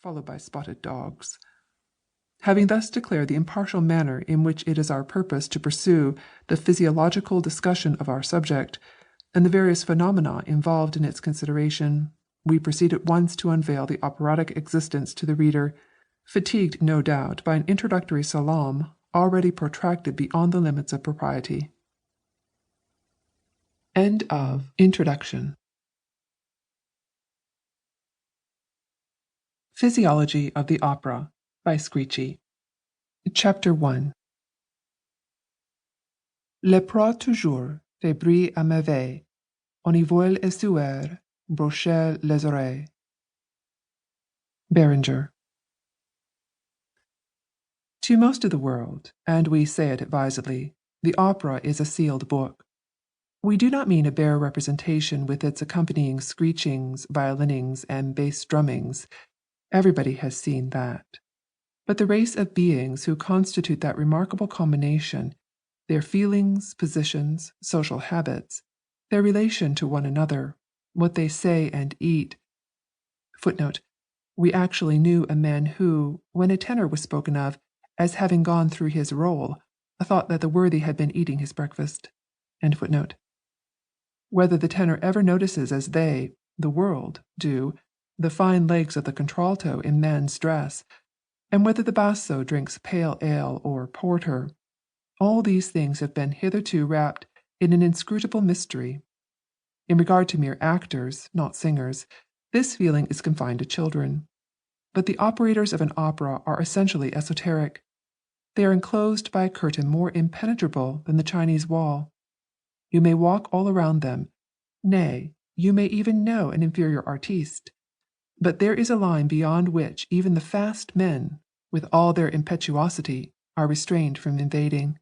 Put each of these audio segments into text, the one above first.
followed by spotted dogs. Having thus declared the impartial manner in which it is our purpose to pursue the physiological discussion of our subject, and the various phenomena involved in its consideration, we proceed at once to unveil the operatic existence to the reader, fatigued no doubt by an introductory salaam already protracted beyond the limits of propriety. End of Introduction. Physiology of the Opera by Screechy. Chapter 1. Le proie toujours fait bruit à merveille, on y vole et sueur, brocher les oreilles. Beringer. To most of the world, and we say it advisedly, the opera is a sealed book. We do not mean a bare representation with its accompanying screechings, violinings, and bass drummings. Everybody has seen that. But the race of beings who constitute that remarkable combination, their feelings, positions, social habits, their relation to one another, what they say and eat. Footnote: we actually knew a man who, when a tenor was spoken of as having gone through his role, thought that the worthy had been eating his breakfast. End footnote. Whether the tenor ever notices as they, the world, do, the fine legs of the contralto in man's dress, and whether the basso drinks pale ale or porter, all these things have been hitherto wrapped in an inscrutable mystery. In regard to mere actors, not singers, this feeling is confined to children. But the operators of an opera are essentially esoteric. They are enclosed by a curtain more impenetrable than the Chinese wall. You may walk all around them, nay, you may even know an inferior artiste, but there is a line beyond which even the fast men, with all their impetuosity, are restrained from invading.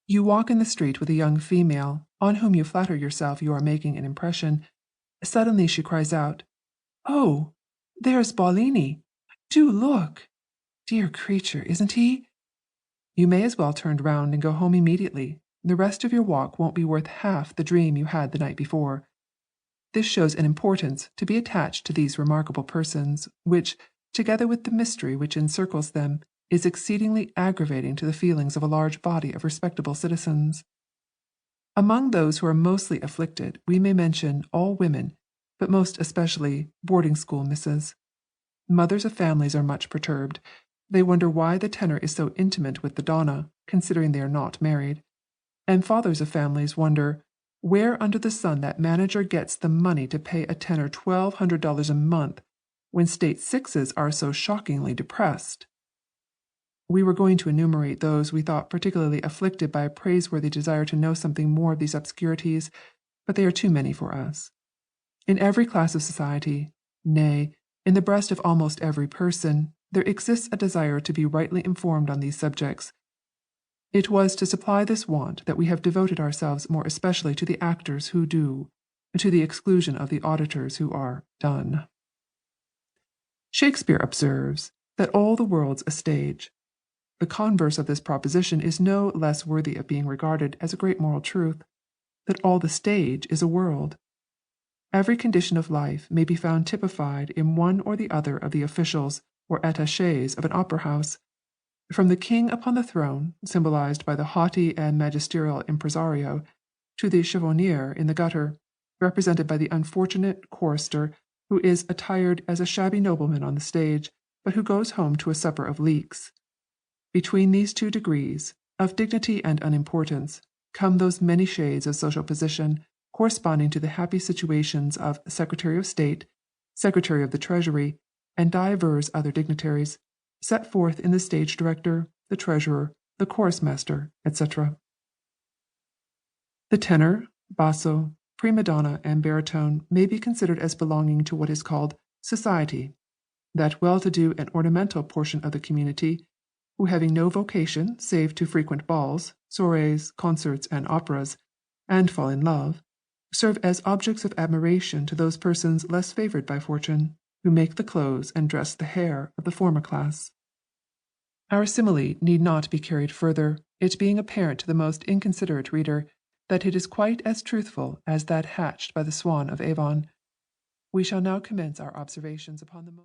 You walk in the street with a young female, on whom you flatter yourself you are making an impression. Suddenly she cries out, "Oh, there's Ballini! Do look! Dear creature, isn't he?" You may as well turn round and go home immediately. The rest of your walk won't be worth half the dream you had the night before. This shows an importance to be attached to these remarkable persons, which, together with the mystery which encircles them, is exceedingly aggravating to the feelings of a large body of respectable citizens. Among those who are mostly afflicted, we may mention all women, but most especially boarding-school misses. Mothers of families are much perturbed. They wonder why the tenor is so intimate with the donna, considering they are not married. And fathers of families wonder where under the sun that manager gets the money to pay a tenor $1,200 a month, when state sixes are so shockingly depressed. We were going to enumerate those we thought particularly afflicted by a praiseworthy desire to know something more of these obscurities, but they are too many for us. In every class of society, nay, in the breast of almost every person, there exists a desire to be rightly informed on these subjects. It was to supply this want that we have devoted ourselves more especially to the actors who do, to the exclusion of the auditors who are done. Shakespeare observes that all the world's a stage. The converse of this proposition is no less worthy of being regarded as a great moral truth, that all the stage is a world. Every condition of life may be found typified in one or the other of the officials or attachés of an opera house, from the king upon the throne, symbolized by the haughty and magisterial impresario, to the chiffonnier in the gutter, represented by the unfortunate chorister who is attired as a shabby nobleman on the stage, but who goes home to a supper of leeks. Between these two degrees, of dignity and unimportance, come those many shades of social position corresponding to the happy situations of Secretary of State, Secretary of the Treasury, and divers other dignitaries, set forth in the stage director, the treasurer, the chorus master, etc. The tenor, basso, prima donna, and baritone may be considered as belonging to what is called society, that well-to-do and ornamental portion of the community, who having no vocation save to frequent balls, soirees, concerts, and operas, and fall in love, serve as objects of admiration to those persons less favoured by fortune, who make the clothes and dress the hair of the former class. Our simile need not be carried further, it being apparent to the most inconsiderate reader that it is quite as truthful as that hatched by the swan of Avon. We shall now commence our observations upon the